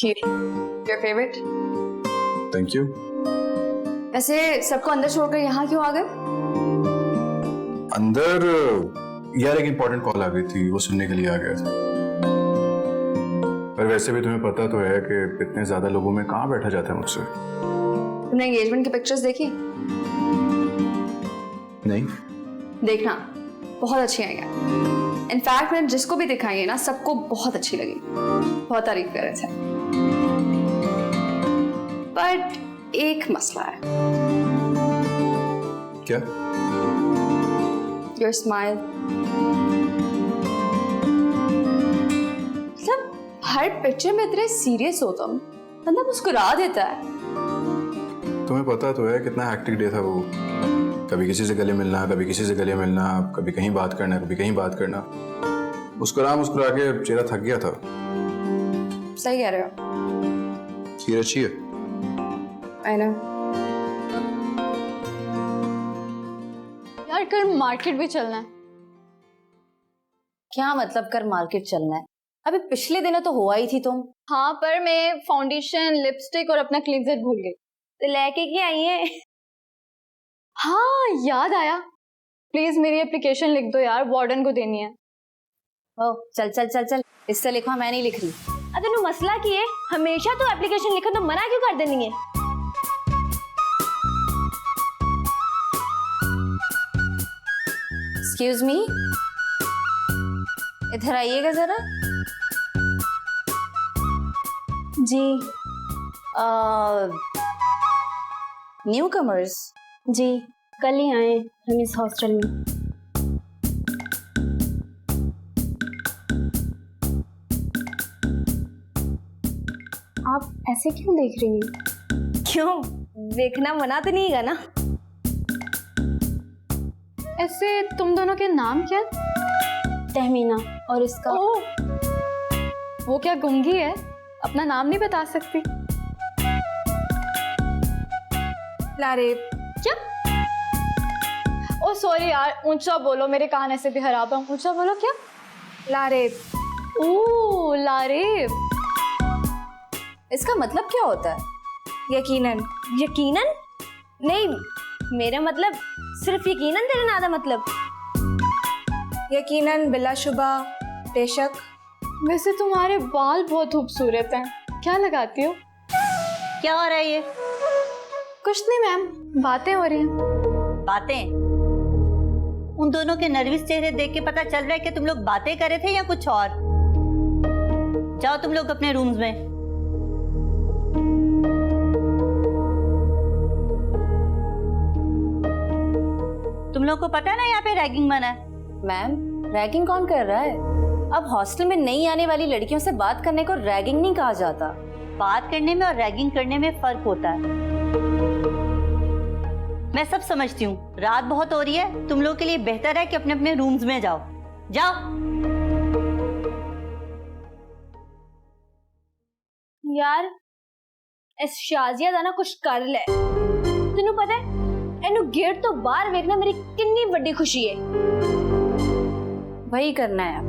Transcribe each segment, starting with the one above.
Your favorite? Thank you. ऐसे सबको अंदर छोड़कर यहाँ क्यों आ गए? अंदर यार एक इम्पोर्टेंट कॉल आ गई थी, वो सुनने के लिए आ गया था। पर वैसे भी तुम्हें पता तो है कि इतने ज्यादा लोगों में कहाँ बैठा जाता है मुझसे। तुमने एंगेजमेंट की पिक्चर्स देखी? नहीं। देखना, बहुत अच्छी आई हैं। इनफैक्ट मैंने जिसको भी दिखाई है ना, सबको बहुत अच्छी लगी, बहुत तारीफ कर रहे थे। बट एक मसला है। क्या? Your smile. मतलब हर पिक्चर में इतने सीरियस हो तुम, बंदा मुस्कुरा देता है। तुम्हें पता तो है कितना हेक्टिक डे था वो। कभी किसी से गले मिलना, कभी किसी से गले मिलना, कभी कहीं बात करना, कभी कहीं बात करना। मुस्कुरा मुस्कुरा के चेहरा थक गया था। सही कह रहे हो। खीर अच्छी है। I know. यार कल मार्केट भी चलना है। क्या मतलब कर मार्केट चलना है? अभी पिछले दिनों तो हुआ ही थी तुम। हाँ पर मैं फाउंडेशन, लिपस्टिक और अपना क्लींजर भूल गई। तो लेके क्या आई है? हाँ याद आया, प्लीज मेरी एप्लीकेशन लिख दो यार, वार्डन को देनी है। ओ चल चल चल चल, इससे लिखवा, मैं नहीं लिख रही। अरे तू मसला की है, हमेशा तो एप्लीकेशन लिखो तो मना क्यों कर देनी है? एक्सक्यूज मी, इधर आइएगा जरा। जी। New commerce? जी कल ही आए हम इस हॉस्टल में। आप ऐसे क्यों देख रही हैं? क्यों, देखना मना तो नहीं है ना? ऐसे तुम दोनों के नाम क्या? तहमीना और इसका। ओह, वो क्या गूंगी है, अपना नाम नहीं बता सकती? लारेब। क्या? ओ सॉरी यार, ऊंचा बोलो, मेरे कान ऐसे भी खराब है। ऊंचा बोलो। क्या? लारेब। ओह लारेब। इसका मतलब क्या होता है? यकीनन। यकीनन? नहीं, मेरा मतलब सिर्फ यकीनन तेरे नादा मतलब। यकीनन, बिलाशुबा, बेशक। वैसे तुम्हारे बाल बहुत खूबसूरत हैं, क्या लगाती हो? क्या हो रहा है ये? कुछ नहीं मैम, बातें हो रही हैं। बातें? उन दोनों के नर्वस चेहरे देख के पता चल रहा है कि तुम लोग बातें कर रहे थे या कुछ और। जाओ तुम लोग अपने रूम्स में। तुम लोग को पता है ना यहाँ पे रैगिंग मना है। मैम, रैगिंग कौन कर रहा है? अब हॉस्टल में नई आने वाली लड़कियों से बात करने को रैगिंग नहीं कहा जाता। बात करने में और रैगिंग करने में फर्क होता है। मैं सब समझती हूँ, रात बहुत हो रही है, तुम लोग के लिए बेहतर है कि अपने अपने रूम्स में जाओ। जाओ। यार इस शाजिया दा ना कुछ कर ले। तेनू पता है एनू गेट तो बाहर वेखना मेरी कितनी बड़ी खुशी है। वही करना है अब।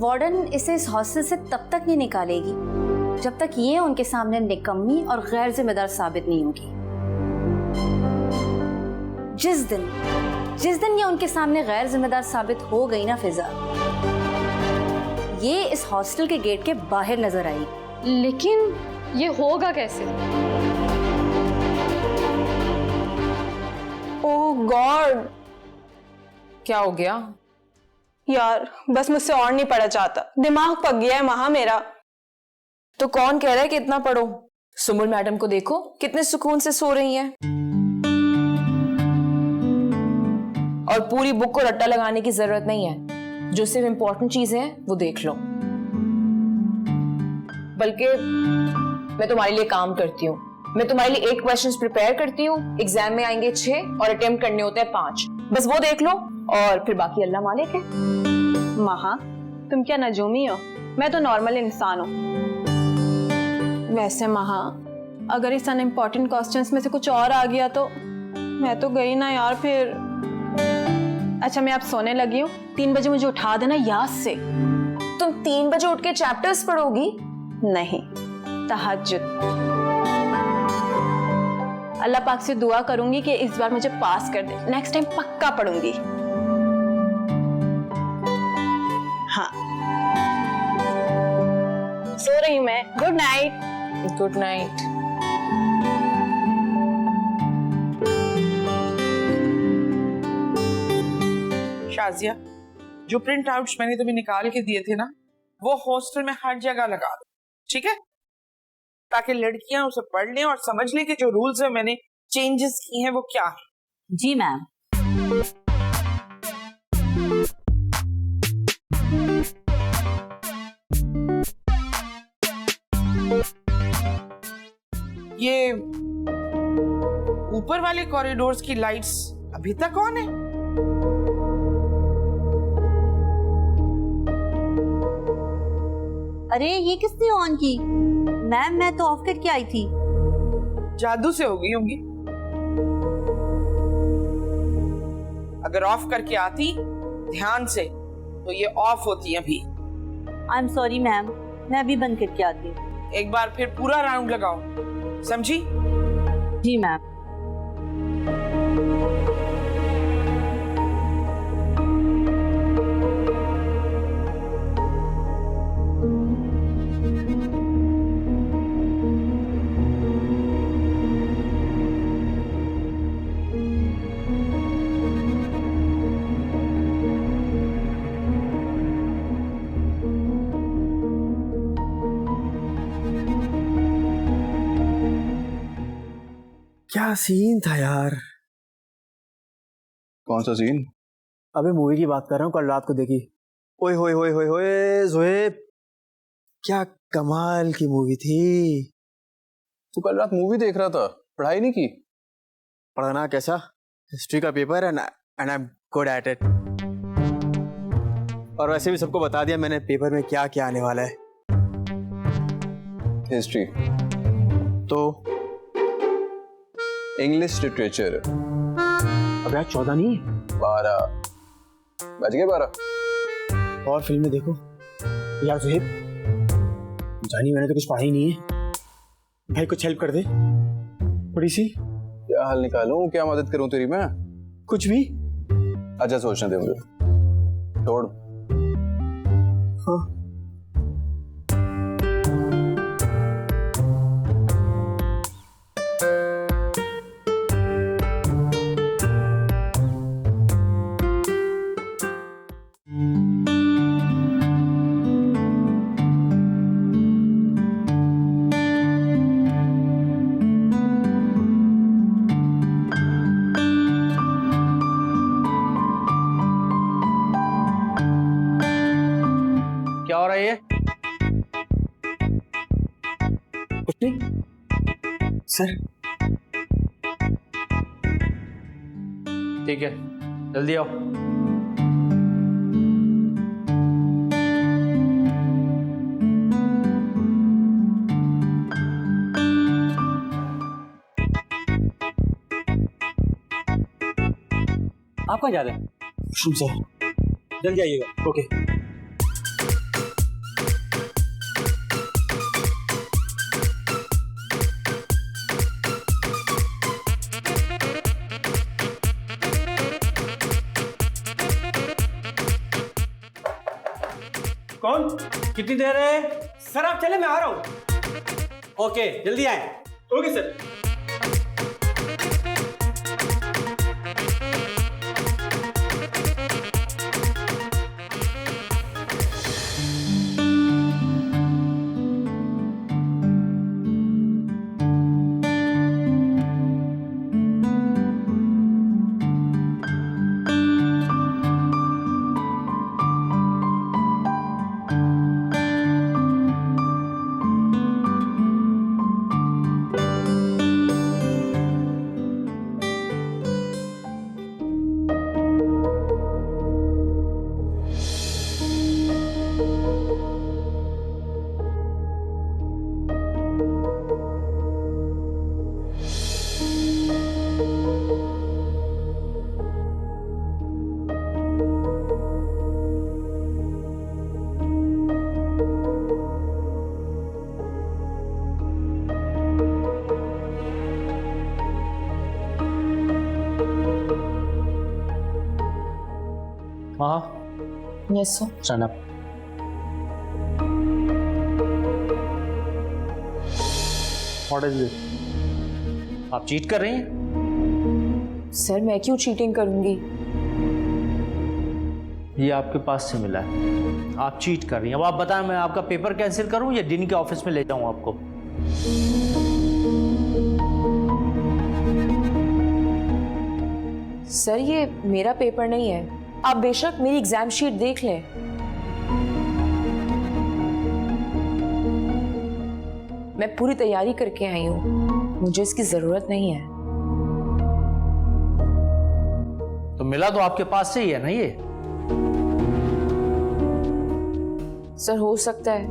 वार्डन इसे इस हॉस्टल से तब तक नहीं निकालेगी जब तक ये उनके सामने निकम्मी और गैर जिम्मेदार साबित नहीं होगी। जिस दिन ये उनके सामने गैर जिम्मेदार साबित हो गई ना फिजा, ये इस हॉस्टल के गेट के बाहर नजर आएगी। लेकिन ये होगा कैसे? ओह गॉड, क्या हो गया? यार बस मुझसे और नहीं पढ़ा जाता, दिमाग पक गया है महा मेरा। तो कौन कह रहा है कि इतना पढ़ो? सुमुल मैडम को देखो कितने सुकून से सो रही हैं। और पूरी बुक को रट्टा लगाने की जरूरत नहीं है, जो सिर्फ इंपॉर्टेंट चीजें हैं वो देख लो। बल्कि मैं तुम्हारे लिए काम करती हूँ, मैं तुम्हारे लिए 1 क्वेश्चन प्रिपेयर करती हूँ, एग्जाम में आएंगे 6 और अटेम्प्ट करने होते हैं 5। बस वो देख लो और फिर बाकी अल्लाह मालिक है। महा, तुम क्या नजूमी हो? मैं तो नॉर्मल इंसान हूँ। वैसे महा, अगर इस अनइम्पोर्टेंट क्वेश्चंस में से कुछ और आ गया तो मैं तो गई ना यार फिर। अच्छा मैं अब सोने लगी हूँ, 3 बजे मुझे उठा देना याद से। तुम 3 बजे उठ के चैप्टर्स पढ़ोगी? नहीं, तहज्जुद। अल्लाह पाक से दुआ करूंगी कि इस बार मुझे पास कर दे, नेक्स्ट टाइम पक्का पढ़ूंगी। हाँ, सो रही हूं मैं। Good night. Good night. Shazia, जो प्रिंट आउट्स मैंने तुम्हें निकाल के दिए थे ना, वो हॉस्टल में हर जगह लगा दो, ठीक है? ताकि लड़कियां उसे पढ़ लें और समझ लें कि जो रूल्स में मैंने चेंजेस किए हैं वो क्या है। जी मैम। ये ऊपर वाले कॉरिडोर्स की लाइट्स अभी तक ऑन है? अरे ये किसने ऑन की? मैम मैं तो ऑफ करके आई थी। जादू से हो गई होंगी। अगर ऑफ करके आती ध्यान से तो ये ऑफ होती अभी। आई एम सॉरी मैम, मैं अभी बंद करके आती हूँ। एक बार फिर पूरा राउंड लगाओ, समझी? जी मैम। क्या सीन था यार। कौन सा सीन? अबे मूवी की बात कर रहा हूँ, कल रात को देखी। ओए होए होए होए होए ज़ोएब, क्या कमाल की मूवी थी। तू कल रात मूवी देख रहा था, पढ़ाई नहीं की? पढ़ना कैसा, हिस्ट्री का पेपर है and I am good at it. और वैसे भी सबको बता दिया मैंने पेपर में क्या क्या आने वाला है। हिस्ट्री तो इंग्लिश लिटरेचर। अब यार 14 नहीं, 12 बज गए। 12 और फिल्में देखो यार। ज़ोएब जानी, मैंने तो कुछ पढ़ा ही नहीं है भाई, कुछ हेल्प कर दे थोड़ी सी। क्या हल निकालूं, क्या मदद करूं तेरी मैं? कुछ भी। अच्छा सोचने दे मुझे, छोड़। हाँ क्या हो रहा है ये? कुछ नहीं सर। ठीक है, जल्दी आओ। आप कहाँ जा रहे हैं? वॉशरूम सर, जल्दी आइएगा। ओके। कौन? कितनी देर है? सर आप चले, मैं आ रहा हूँ। ओके जल्दी आए। Okay sir. माँ yes sir. Stand up. What is this? आप चीट कर रही हैं? सर मैं क्यों चीटिंग करूंगी? ये आपके पास से मिला है, आप चीट कर रही हैं। अब आप बताएं, मैं आपका पेपर कैंसिल करूं या डीन के ऑफिस में ले जाऊं आपको? सर ये मेरा पेपर नहीं है, आप बेशक मेरी एग्जाम शीट देख लें। मैं पूरी तैयारी करके आई हूँ, मुझे इसकी जरूरत नहीं है। तो मिला तो आपके पास से ही है ना ये? सर हो सकता है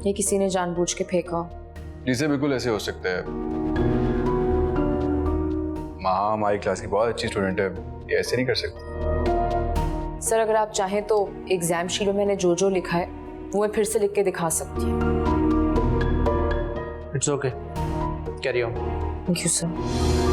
ये किसी ने जानबूझ के फेंका हो। जी बिल्कुल ऐसे हो सकता है। माँ हमारी क्लास की बहुत अच्छी स्टूडेंट है, ये ऐसे नहीं कर सकती। सर अगर आप चाहें तो एग्जाम शीट में मैंने जो जो लिखा है वो मैं फिर से लिख के दिखा सकती हूँ। It's okay, carry on. Thank you sir.